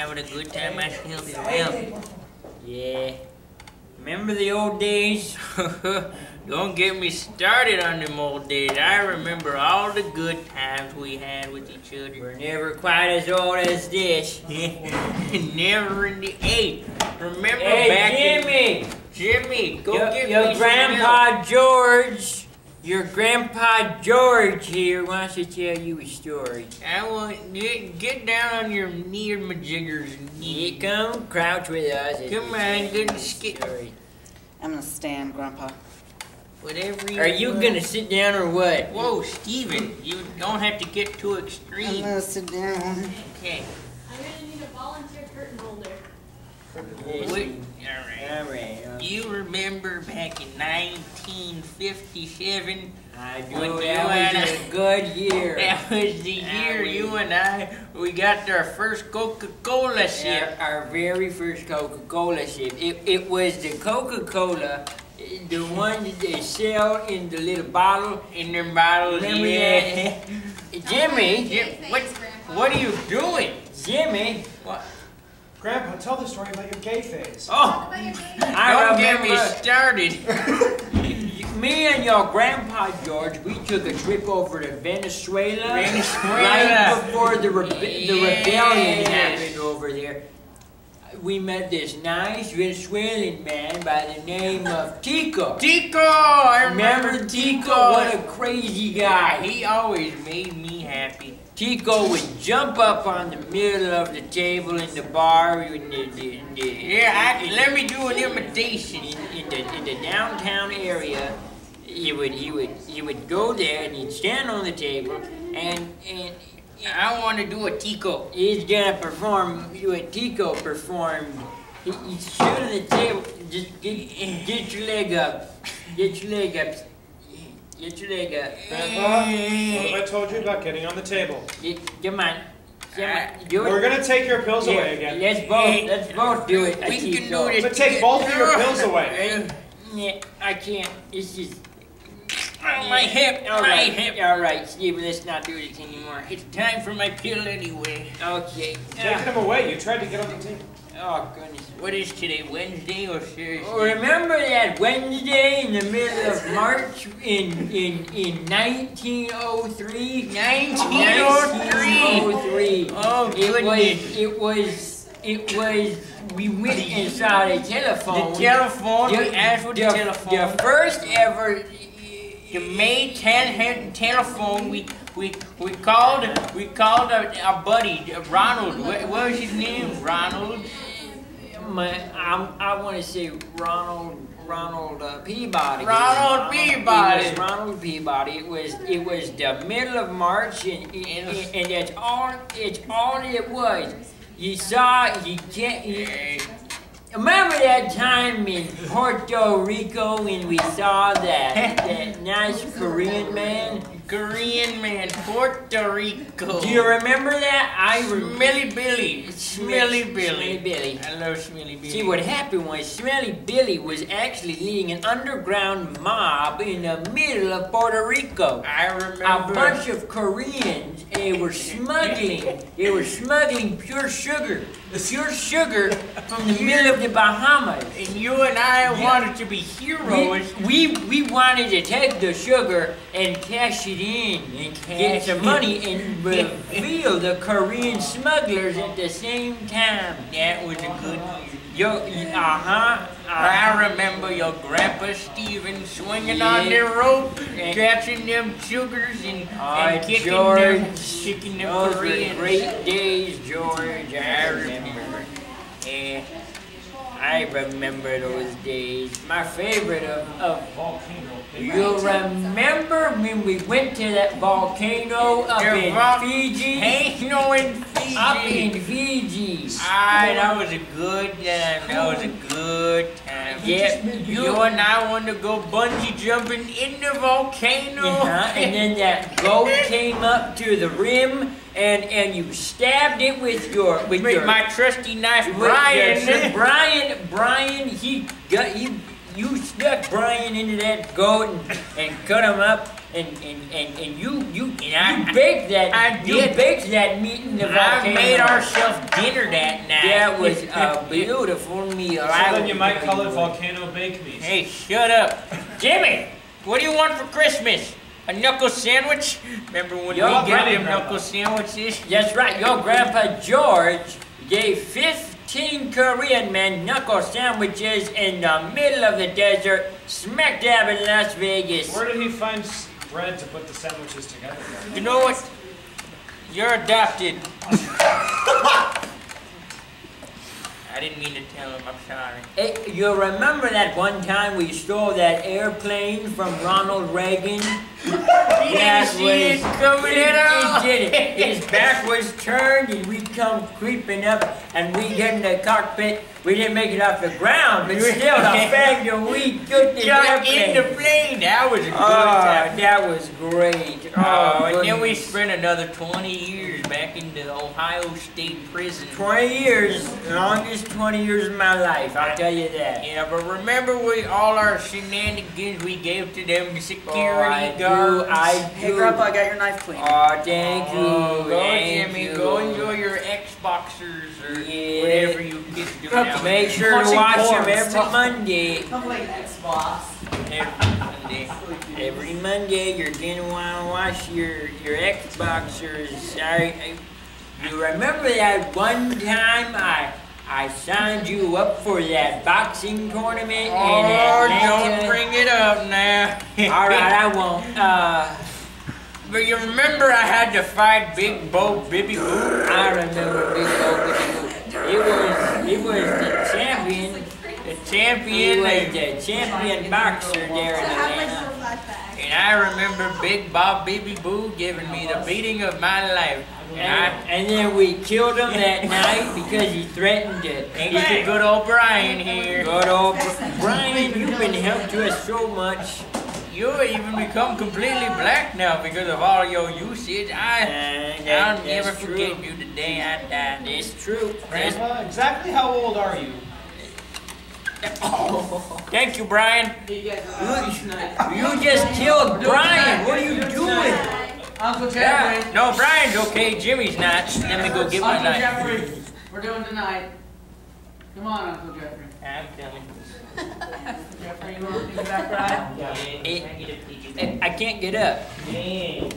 having a good time myself as well. Yeah. Remember the old days? Don't get me started on them old days. I remember all the good times we had with each other. We're never quite as old as this. Never in the remember back Jimmy, go get your me Grandpa George. Your Grandpa George here wants to tell you a story. I want get down on your knee and majiggers. You come crouch with us. Come on, good story. I'm gonna stand, Grandpa. Whatever you Are you gonna sit down or what? Whoa, Steven, you don't have to get too I'm extreme. gonna sit down. Okay. I'm gonna need a volunteer curtain holder. All right. You remember back in 1957? I do. When That was a good year. That was the year you and we got our first Coca-Cola ship. Our very first Coca-Cola ship. It was the Coca-Cola, the one that they sell in the little bottle. In their bottles. Remember yeah. that? Jimmy, what are you doing? Jimmy. What? Grandpa, tell the story about your gay phase. Oh, don't get me started. Me and your Grandpa George, we took a trip over to Venezuela. Right before the rebellion happened over there. We met this nice Venezuelan man by the name of Tico. Tico! I remember Tico? What a crazy guy. He always made me happy. Tico would jump up on the middle of the table in the bar. Let me do an imitation. In the downtown area, he would go there and he'd stand on the table and I want to do a Tico. He's gonna perform what Tico performed. He'd sit on the table. Just get your leg up. Get your leg up. Get your leg up. Grandpa, what have I told you about getting on the table? Come on. Do it. We're gonna take your pills away again. Let's both do it. We can do it. But take both of your pills away. Yeah, I can't. It's just. My hip. All right, Steve, let's not do this anymore. It's time for my pill anyway. Okay. Take them away. You tried to get on the table. Oh, goodness. What is today, Wednesday or Thursday? Oh, remember that Wednesday in the middle of March in 1903? 1903. Oh, goodness. It was, we went and saw the telephone. The telephone, we asked for the telephone. The first ever... The May 10 telephone, we called a buddy, Ronald. What was his name? Ronald? I want to say Ronald Peabody. Ronald Peabody. It was Ronald Peabody. It was the middle of March, and that's all it was. You saw remember that time in Puerto Rico when we saw that nice Korean man? Korean man, Puerto Rico. Do you remember that? Smelly Billy. Smelly Billy. I love Smelly Billy. See, what happened was Smelly Billy was actually leading an underground mob in the middle of Puerto Rico. I remember. A bunch of Koreans, they were smuggling pure sugar from the middle of the Bahamas. And you and I wanted to be heroes. We wanted to take the sugar and cash it in and get some money and reveal the Korean smugglers at the same time. That was a good I remember your Grandpa Steven swinging on the rope, catching them sugars and kicking them Koreans. Great days, George. I remember. I remember those days. My favorite of you'll remember when we went to that volcano up in Fiji? Up in Fiji. That was a good time. Yeah, you and I wanted to go bungee jumping in the volcano. And then that goat came up to the rim, and you stabbed it with my trusty knife, Brian. Brian, you stuck Brian into that goat and cut him up. and you I baked that. I You did. baked that meat in the I volcano. made ourselves dinner that night. That was a beautiful meal. So then you might call it volcano bake meat. Hey, shut up. Jimmy, what do you want for Christmas? A knuckle sandwich? Remember when Yo, we got Grandpa. them knuckle sandwiches? That's right. Your Grandpa George gave 15 Korean men knuckle sandwiches in the middle of the desert, smack dab in Las Vegas. Where did he find bread to put the sandwiches together? You know what? You're adopted. I didn't mean to tell him. I'm sorry. Hey, you remember that one time we stole that airplane from Ronald Reagan? He didn't see it coming at all. He did it. His back was turned and we come creeping up and we get in the cockpit. We didn't make it off the ground, but still the fact that we took the Got in the airplane. plane. That was a good Oh, time. that was great. Oh, and then we goodness. spent another 20 years back in the Ohio State prison. 20 years, longest 20 years of my life, I'll tell you that. Yeah, but remember all our shenanigans we gave to them security I guards? Hey, Grandpa, I got your knife clean. Oh, thank you. Oh, go thank Jimmy, you. go enjoy your Xboxers or Yeah. whatever you kids do now. Make sure to Watching watch porn, them every stop. Monday. Don't play Xbox. Every Monday. Every Monday, you're gonna wanna watch your Xboxers. You remember that one time I signed you up for that boxing tournament in Oh, Atlanta? don't bring it up now. All right, I won't. But you remember I had to fight Big Bo Bibby Boo? I remember Big Bo. He was the champion. The He champion. was the champion boxer there in Atlanta. And I remember Big Bob Bibby Boo giving me the beating of my life. And then we killed him that night because he threatened to. Ain't the good old Brian here. Good old Brian, you've been helped to us so much. You even become completely black now because of all your usage. I'll never forget you the day I died. It's true. Grandpa, exactly how old are you? Thank you, Brian. You just killed Brian. What are you doing? Uncle Jeffrey. No, Brian's okay. Jimmy's not. Let me go get my Uncle knife. Jeffrey, we're doing tonight. Come on, Uncle Jeffrey. I'm telling Uncle Jeffrey, you want to get back right? you. I can't get up. Yeah.